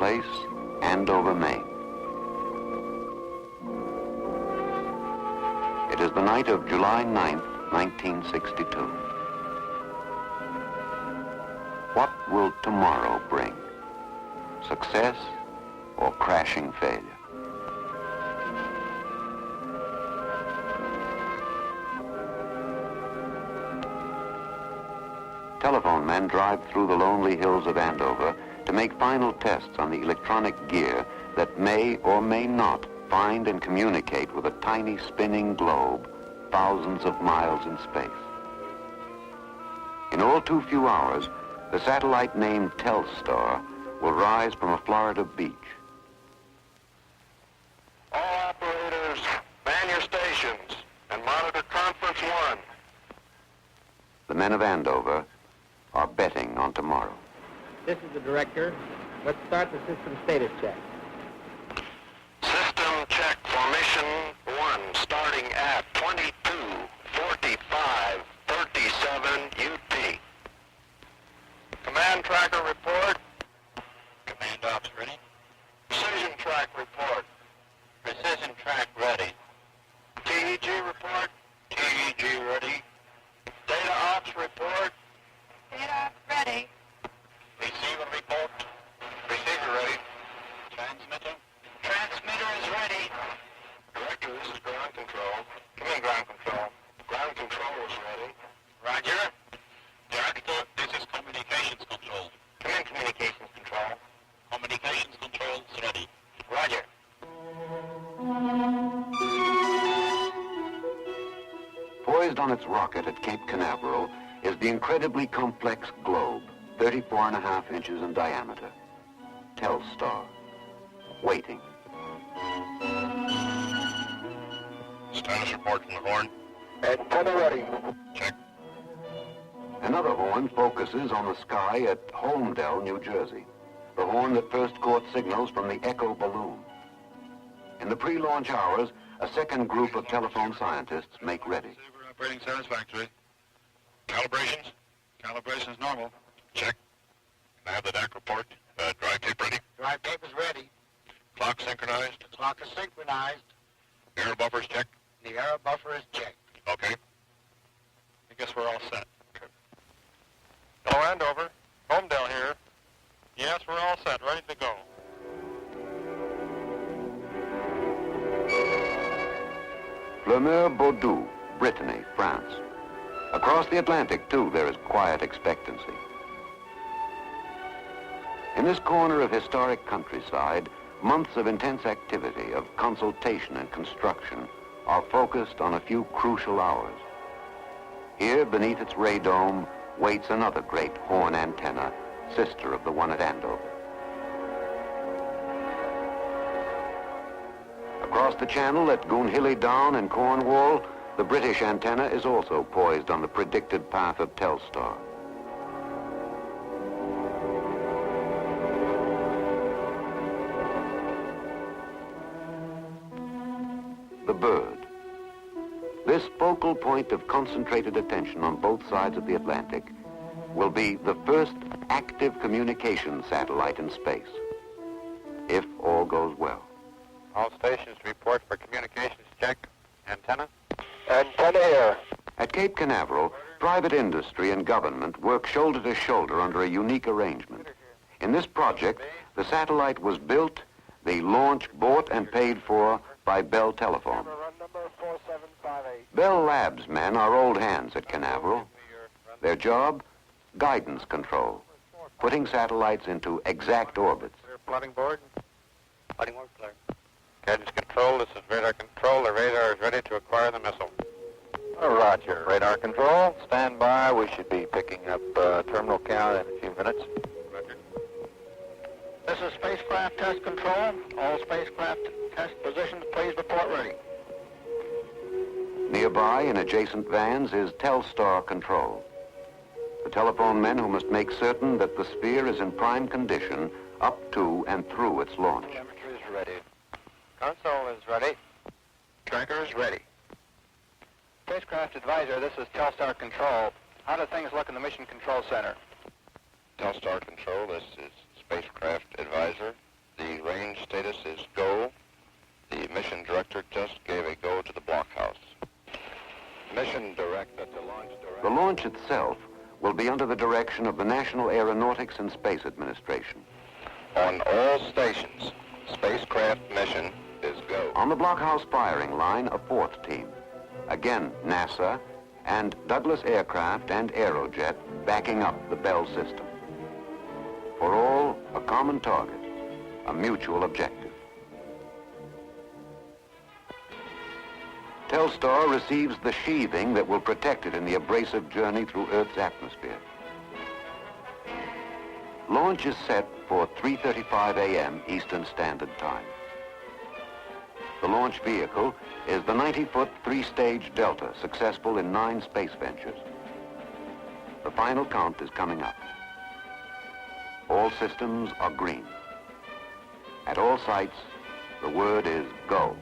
place, Andover, Maine. It is the night of July 9th, 1962. What will tomorrow bring? Success or crashing failure? Telephone men drive through the lonely hills of Andover to make final tests on the electronic gear that may or may not find and communicate with a tiny spinning globe thousands of miles in space. In all too few hours, the satellite named Telstar will rise from a Florida beach. All operators, man your stations and monitor conference 1. The men of Andover are betting on tomorrow. This is the director. Let's start the system status check. System check for mission 1, starting at 22:45:37 UT. Command tracker report. Command ops ready. Precision track report. Precision track ready. TEG report. TEG ready. Data ops report. Data ops ready. Receiver report. Receiver ready. Transmitter. Transmitter is ready. Director, this is ground control. Come in, ground control. Ground control is ready. Roger. Director, this is communications control. Come in, communications control. Communications control is ready. Roger. Poised on its rocket at Cape Canaveral is the incredibly complex globe, 34.5 inches in diameter. Telstar, waiting. Status report from the horn. Antenna ready. Check. Another horn focuses on the sky at Holmdel, New Jersey, the horn that first caught signals from the Echo balloon. In the pre-launch hours, a second group of telephone scientists make ready. Receiver operating satisfactory. Calibrations? Calibrations normal. Check. Can I have the DAC report? Drive tape ready? Drive tape is ready. Clock synchronized? The clock is synchronized. Air buffers checked? The air buffer is checked. Okay. I guess we're all set. Okay. Hello, Andover. Homedale here. Yes, we're all set. Ready to go. Fleurmeur-Baudoux, Brittany, France. Across the Atlantic, too, there is quiet expectancy. In this corner of historic countryside, months of intense activity, of consultation and construction, are focused on a few crucial hours. Here, beneath its ray dome, waits another great horn antenna, sister of the one at Andover. Across the channel at Goonhilly Down in Cornwall, the British antenna is also poised on the predicted path of Telstar. The bird. This focal point of concentrated attention on both sides of the Atlantic will be the first active communication satellite in space, if all goes well. All stations report for communications check. Antenna? Antenna here. At Cape Canaveral, private industry and government work shoulder to shoulder under a unique arrangement. In this project, the satellite was built, the launch bought and paid for by Bell Telephone. Run number 4758. Bell Labs men are old hands at Canaveral. Their job? Guidance control, putting satellites into exact orbits. Clear plotting board. Plotting board clear. Guidance control, this is radar control. The radar is ready to acquire the missile. Roger. Radar control, stand by. We should be picking up terminal count in a few minutes. Roger. This is spacecraft test control. All spacecraft test positions, please report ready. Nearby, in adjacent vans, is Telstar control. The telephone men who must make certain that the sphere is in prime condition up to and through its launch. Telemetry is ready. Console is ready. Tracker is ready. Spacecraft advisor, this is Telstar control. How do things look in the mission control center? Telstar control, this is spacecraft advisor. status is go. The mission director just gave a go to the blockhouse. Mission direct that the launch direct... The launch itself will be under the direction of the National Aeronautics and Space Administration. On all stations, spacecraft mission is go. On the blockhouse firing line, a fourth team. Again, NASA and Douglas Aircraft and Aerojet backing up the Bell system. For all, a common target, a mutual objective. Telstar receives the sheathing that will protect it in the abrasive journey through Earth's atmosphere. Launch is set for 3:35 a.m. Eastern Standard Time. The launch vehicle is the 90-foot three-stage Delta, successful in 9 space ventures. The final count is coming up. All systems are green. At all sites, the word is go.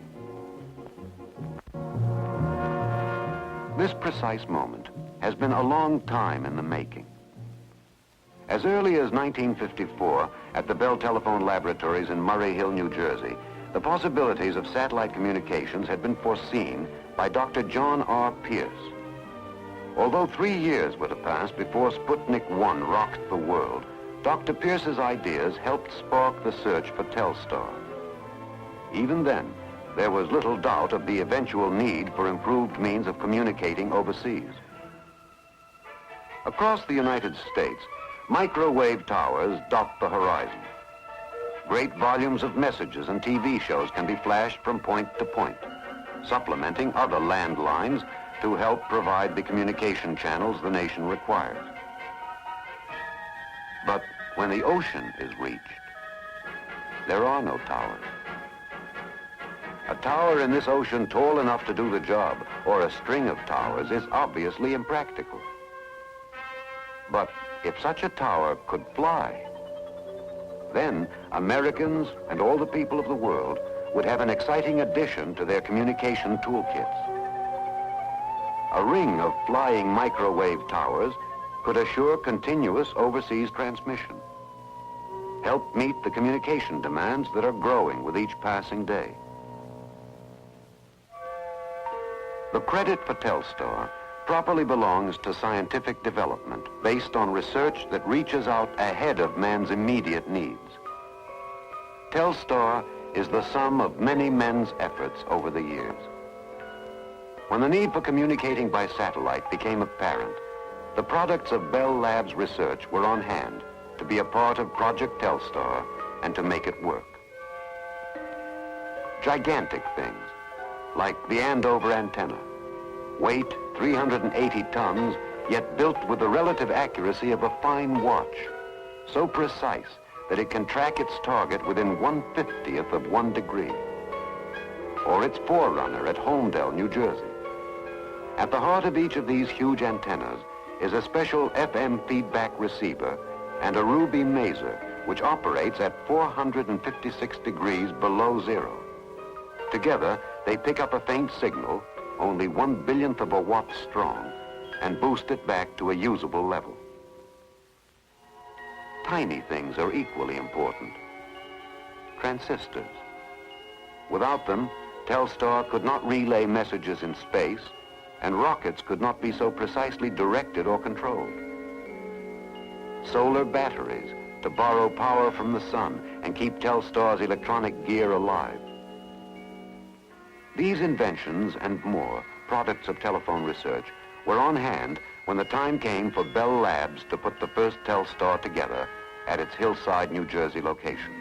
This precise moment has been a long time in the making. As early as 1954, at the Bell Telephone Laboratories in Murray Hill, New Jersey, the possibilities of satellite communications had been foreseen by Dr. John R. Pierce. Although 3 years were to pass before Sputnik 1 rocked the world, Dr. Pierce's ideas helped spark the search for Telstar. Even then, there was little doubt of the eventual need for improved means of communicating overseas. Across the United States, microwave towers dot the horizon. Great volumes of messages and TV shows can be flashed from point to point, supplementing other landlines to help provide the communication channels the nation requires. But when the ocean is reached, there are no towers. A tower in this ocean tall enough to do the job, or a string of towers, is obviously impractical. But if such a tower could fly, then Americans and all the people of the world would have an exciting addition to their communication toolkits. A ring of flying microwave towers could assure continuous overseas transmission, help meet the communication demands that are growing with each passing day. The credit for Telstar properly belongs to scientific development based on research that reaches out ahead of man's immediate needs. Telstar is the sum of many men's efforts over the years. When the need for communicating by satellite became apparent, the products of Bell Labs research were on hand to be a part of Project Telstar and to make it work. Gigantic things, like the Andover antenna, weight 380 tons, yet built with the relative accuracy of a fine watch, so precise that it can track its target within 1/50th of 1 degree. Or its forerunner at Holmdel, New Jersey. At the heart of each of these huge antennas is a special FM feedback receiver and a ruby maser, which operates at 456 degrees below zero. Together, they pick up a faint signal, only 1/1000th of a watt strong, and boost it back to a usable level. Tiny things are equally important. Transistors. Without them, Telstar could not relay messages in space, and rockets could not be so precisely directed or controlled. Solar batteries to borrow power from the sun and keep Telstar's electronic gear alive. These inventions and more, products of telephone research, were on hand when the time came for Bell Labs to put the first Telstar together at its Hillside, New Jersey location.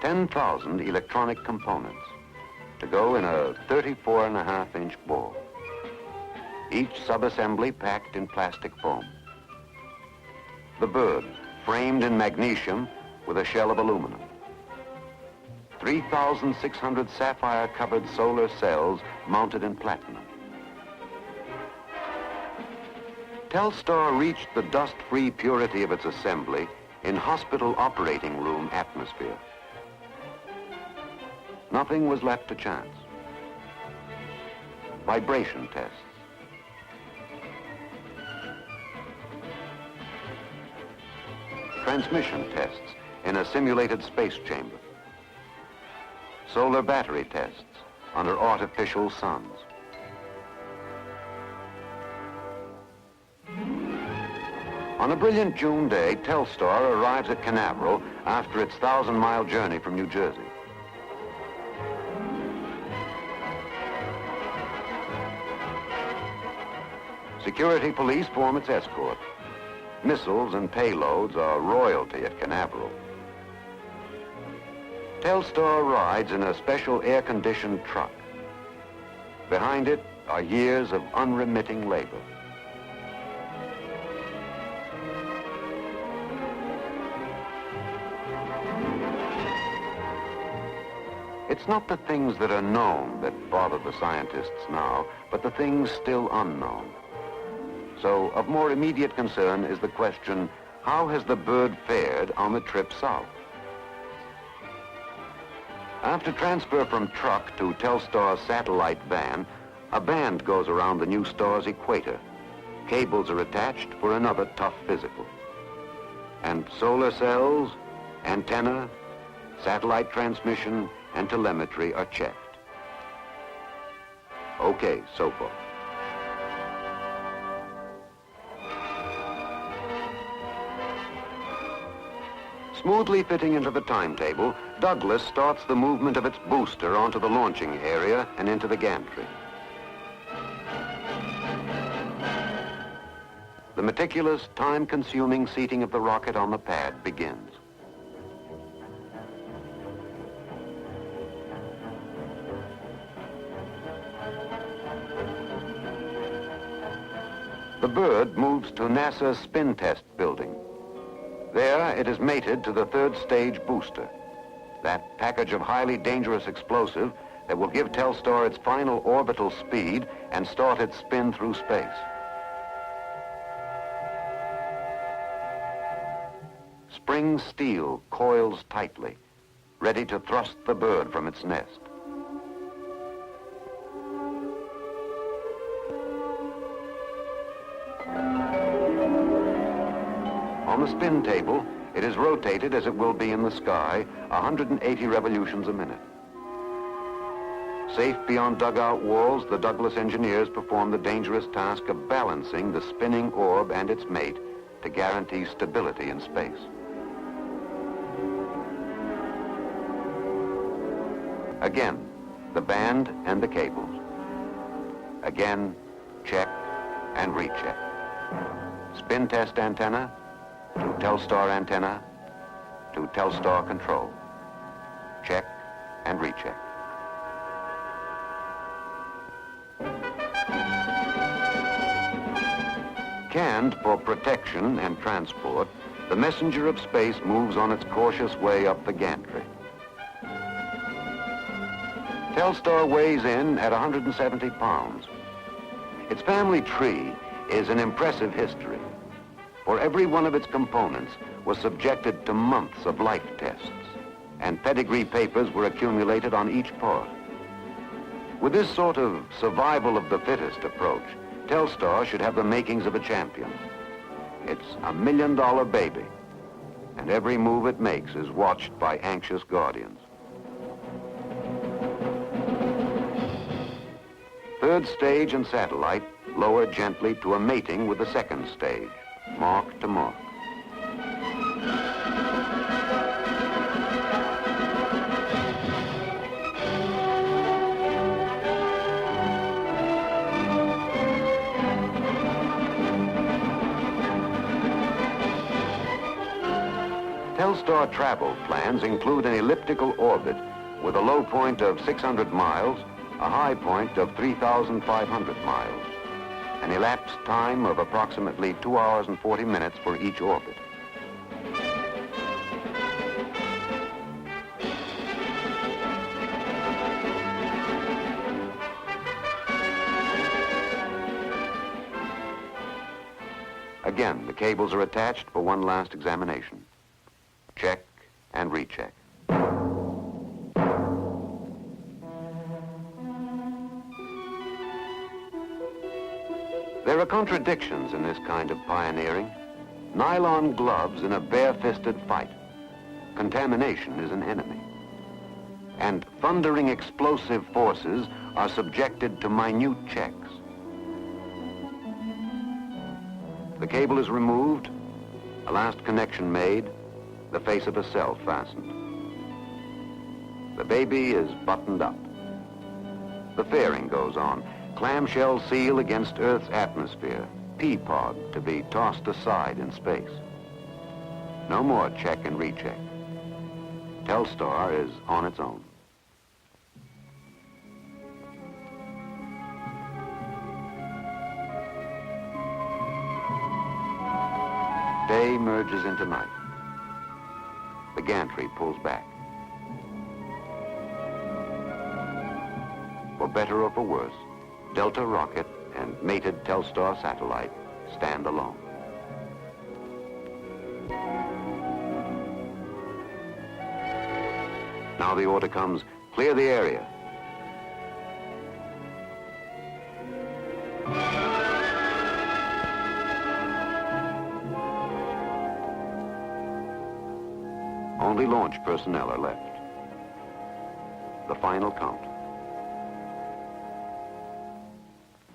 10,000 electronic components to go in a 34.5-inch ball. Each subassembly packed in plastic foam. The bird framed in magnesium with a shell of aluminum. 3,600 sapphire-covered solar cells mounted in platinum. Telstar reached the dust-free purity of its assembly in hospital operating room atmosphere. Nothing was left to chance. Vibration tests. Transmission tests in a simulated space chamber. solar battery tests under artificial suns. On a brilliant June day, Telstar arrives at Canaveral after its 1,000-mile journey from New Jersey. Security police form its escort. Missiles and payloads are royalty at Canaveral. Telstar rides in a special air-conditioned truck. Behind it are years of unremitting labor. It's not the things that are known that bother the scientists now, but the things still unknown. So of more immediate concern is the question, how has the bird fared on the trip south? After transfer from truck to Telstar's satellite van, a band goes around the new star's equator. Cables are attached for another tough physical. And solar cells, antenna, satellite transmission, and telemetry are checked. Okay, so far. Smoothly fitting into the timetable, Douglas starts the movement of its booster onto the launching area and into the gantry. The meticulous, time-consuming seating of the rocket on the pad begins. The bird moves to NASA's spin test building. There, it is mated to the third stage booster, that package of highly dangerous explosive that will give Telstar its final orbital speed and start its spin through space. Spring steel coils tightly, ready to thrust the bird from its nest. On the spin table, it is rotated as it will be in the sky, 180 revolutions a minute. Safe beyond dugout walls, the Douglas engineers perform the dangerous task of balancing the spinning orb and its mate to guarantee stability in space. Again, the band and the cables. Again, check and recheck. Spin test antenna, to Telstar antenna, to Telstar control. Check and recheck. Canned for protection and transport, the messenger of space moves on its cautious way up the gantry. Telstar weighs in at 170 pounds. Its family tree is an impressive history, for every one of its components was subjected to months of life tests, and pedigree papers were accumulated on each part. With this sort of survival of the fittest approach, Telstar should have the makings of a champion. It's a $1 million baby, and every move it makes is watched by anxious guardians. Third stage and satellite lower gently to a mating with the second stage, mark to mark. Telstar travel plans include an elliptical orbit with a low point of 600 miles, a high point of 3,500 miles. An elapsed time of approximately 2 hours and 40 minutes for each orbit. Again, the cables are attached for one last examination. Check and recheck. There are contradictions in this kind of pioneering. Nylon gloves in a bare-fisted fight. Contamination is an enemy. and thundering explosive forces are subjected to minute checks. The cable is removed, a last connection made, the face of a cell fastened. The baby is buttoned up. The fairing goes on. Clamshell seal against Earth's atmosphere. Pea pod to be tossed aside in space. No more check and recheck. Telstar is on its own. Day merges into night. The gantry pulls back. For better or for worse, Delta rocket and mated Telstar satellite stand alone. Now the order comes, clear the area. Only launch personnel are left. The final count.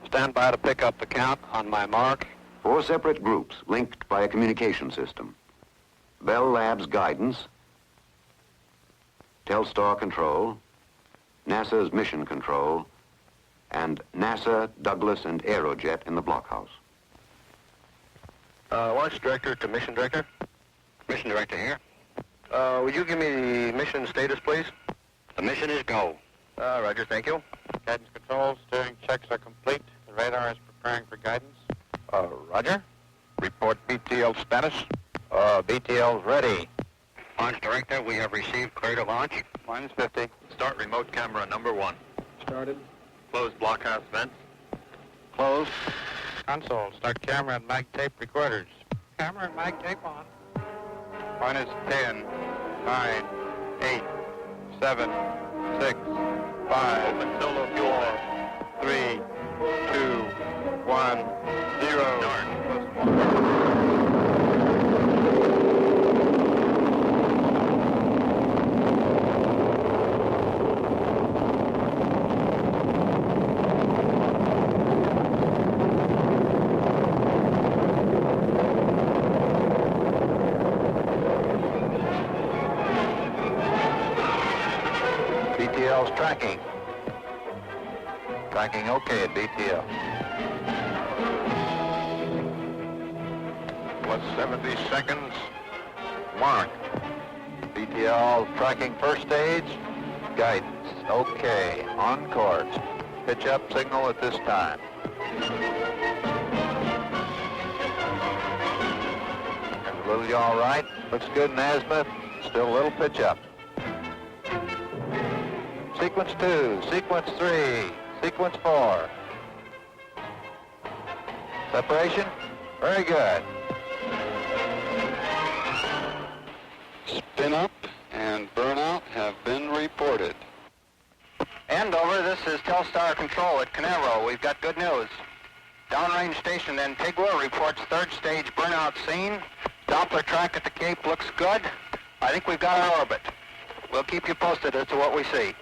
Stand by to pick up the count on my mark. 4 separate groups linked by a communication system. Bell Labs guidance, Telstar control, NASA's mission control, and NASA, Douglas, and Aerojet in the blockhouse. Launch director to mission director. Mission director here. Would you give me the mission status, please? The mission is go. Roger, thank you. Guidance control, steering checks are complete. The radar is preparing for guidance. Roger. Report BTL status. BTL's ready. Launch director, we have received clear to launch. Minus 50. Start remote camera number 1. Started. Close blockhouse vents. Close. Console, start camera and mic tape recorders. Camera and mic tape on. Minus 10, 9, 8, 7, 6, 5, Open solo fuel. 3, 2, 1, 0. Start. BTL's tracking. Tracking okay at BTL. Plus 70 seconds. Mark. BTL tracking first stage. Guidance. Okay. On course. Pitch up signal at this time. And Lily all right. Looks good in azimuth. Still a little pitch up. Sequence 2, sequence 3, sequence 4. Separation? Very good. Spin up and burnout have been reported. Andover, this is Telstar Control at Canaveral. We've got good news. Downrange station Antigua reports third stage burnout scene. Doppler track at the Cape looks good. I think we've got our orbit. We'll keep you posted as to what we see.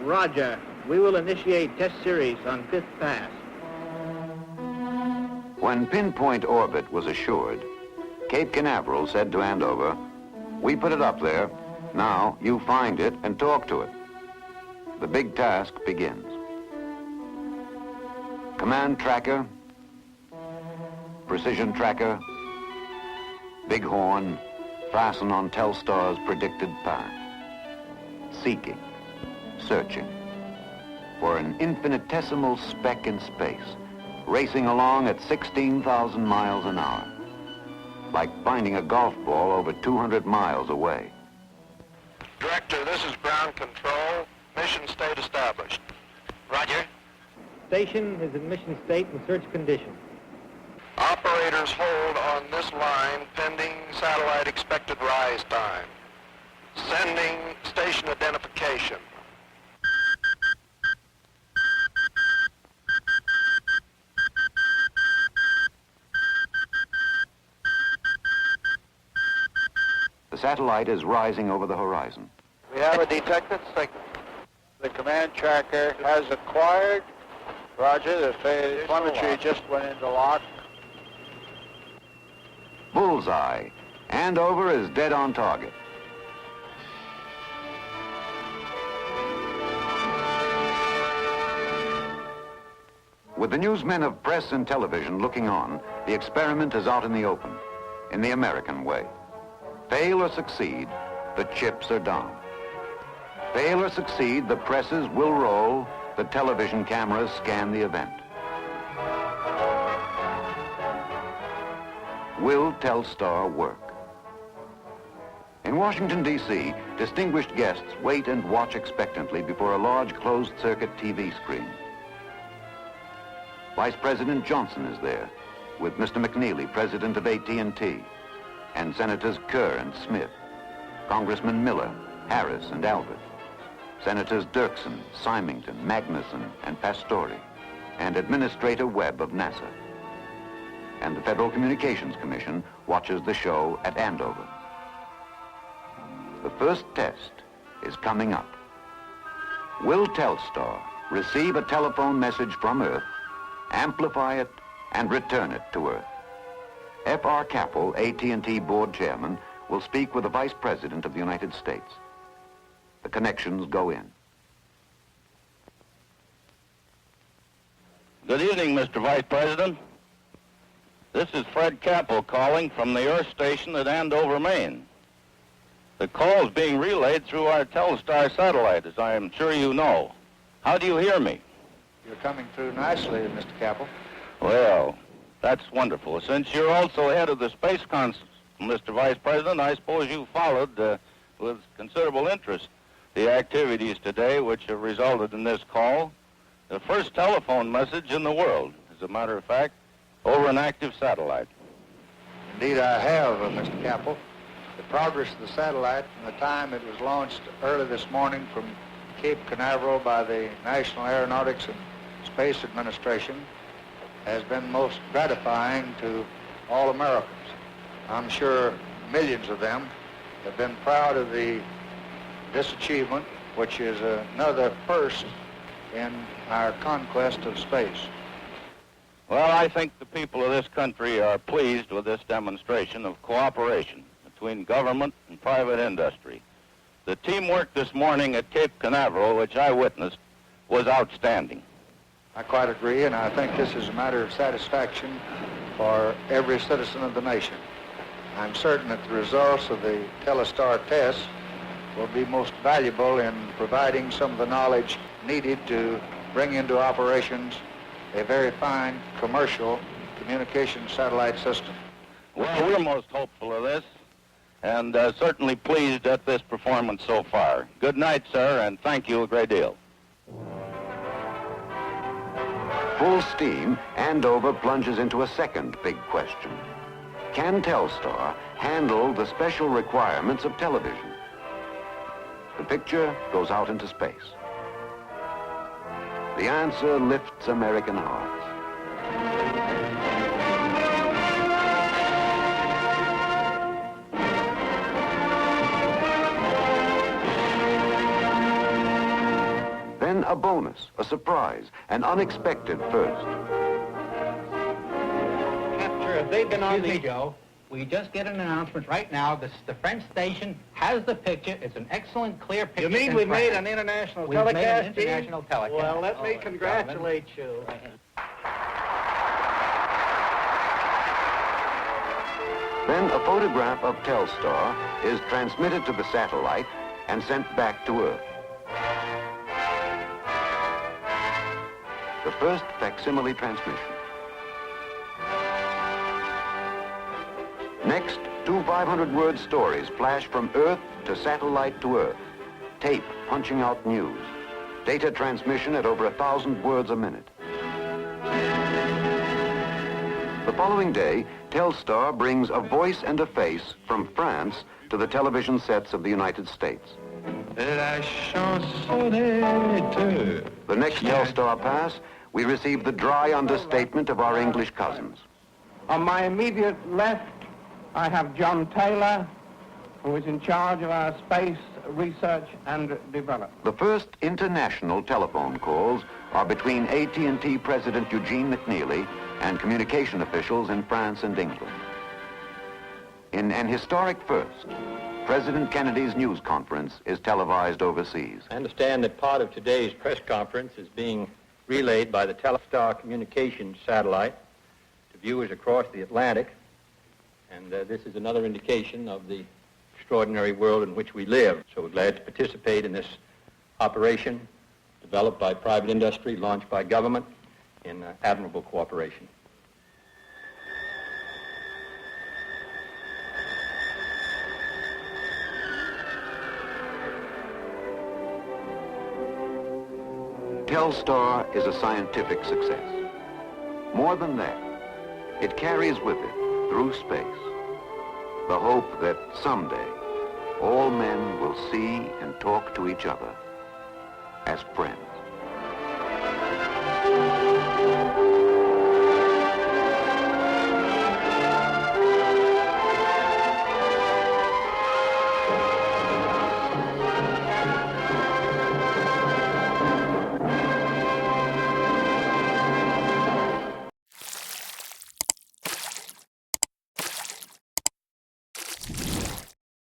Roger. We will initiate test series on 5th pass. When pinpoint orbit was assured, Cape Canaveral said to Andover, "We put it up there. Now you find it and talk to it." The big task begins. Command tracker, precision tracker, bighorn, fasten on Telstar's predicted path. Seeking, searching for an infinitesimal speck in space, racing along at 16,000 miles an hour, like finding a golf ball over 200 miles away. Director, this is ground control. Mission state established. Roger. Station is in mission state and search condition. Operators hold on this line pending satellite expected rise time. Sending station identification. The satellite is rising over the horizon. We have a detected signal. The command tracker has acquired. Roger, the telemetry just went into lock. Bullseye. Andover is dead on target. With the newsmen of press and television looking on, the experiment is out in the open, in the American way. Fail or succeed, the chips are down. Fail or succeed, the presses will roll, the television cameras scan the event. Will Telstar work? In Washington, D.C., distinguished guests wait and watch expectantly before a large closed-circuit TV screen. Vice President Johnson is there, with Mr. McNeely, president of AT&T, and Senators Kerr and Smith, Congressman Miller, Harris, and Albert, Senators Dirksen, Symington, Magnuson, and Pastore, and Administrator Webb of NASA. And the Federal Communications Commission watches the show at Andover. The first test is coming up. Will Telstar receive a telephone message from Earth, amplify it, and return it to Earth? F.R. Capel, AT&T board chairman, will speak with the Vice President of the United States. The connections go in. Good evening, Mr. Vice President. This is Fred Capel calling from the Earth Station at Andover, Maine. The call is being relayed through our Telstar satellite, as I am sure you know. How do you hear me? You're coming through nicely, Mr. Capel. Well, that's wonderful. Since you're also head of the Space Council, Mr. Vice President, I suppose you followed with considerable interest the activities today which have resulted in this call. The first telephone message in the world, as a matter of fact, over an active satellite. Indeed, I have, Mr. Capel. The progress of the satellite from the time it was launched early this morning from Cape Canaveral by the National Aeronautics and Space Administration has been most gratifying to all Americans. I'm sure millions of them have been proud of this achievement, which is another first in our conquest of space. Well, I think the people of this country are pleased with this demonstration of cooperation between government and private industry. The teamwork this morning at Cape Canaveral, which I witnessed, was outstanding. I quite agree, and I think this is a matter of satisfaction for every citizen of the nation. I'm certain that the results of the Telstar tests will be most valuable in providing some of the knowledge needed to bring into operations a very fine commercial communication satellite system. Well, we're most hopeful of this, and certainly pleased at this performance so far. Good night, sir, and thank you a great deal. Full steam, Andover plunges into a second big question. Can Telstar handle the special requirements of television? The picture goes out into space. The answer lifts American hearts. Then a bonus, a surprise, an unexpected first. Capture, have they been on the Joe? We just get an announcement right now. The French station has the picture. It's an excellent, clear picture. You mean we've made an international telecast, We've made an Gene? international telecast. Well, let me congratulate you. Then a photograph of Telstar is transmitted to the satellite and sent back to Earth. The first facsimile transmission. Next, two 500-word stories flash from Earth to satellite to Earth. Tape punching out news. Data transmission at over 1,000 words a minute. The following day, Telstar brings a voice and a face from France to the television sets of the United States. The next Telstar pass, we receive the dry understatement of our English cousins. On my immediate left, I have John Taylor, who is in charge of our space research and development. The first international telephone calls are between AT&T President Eugene McNeely and communication officials in France and England. In an historic first, President Kennedy's news conference is televised overseas. I understand that part of today's press conference is being relayed by the Telstar communications satellite to viewers across the Atlantic, and this is another indication of the extraordinary world in which we live. So we're glad to participate in this operation developed by private industry, launched by government in admirable cooperation. Telstar is a scientific success. More than that, it carries with it, through space, the hope that someday all men will see and talk to each other as friends.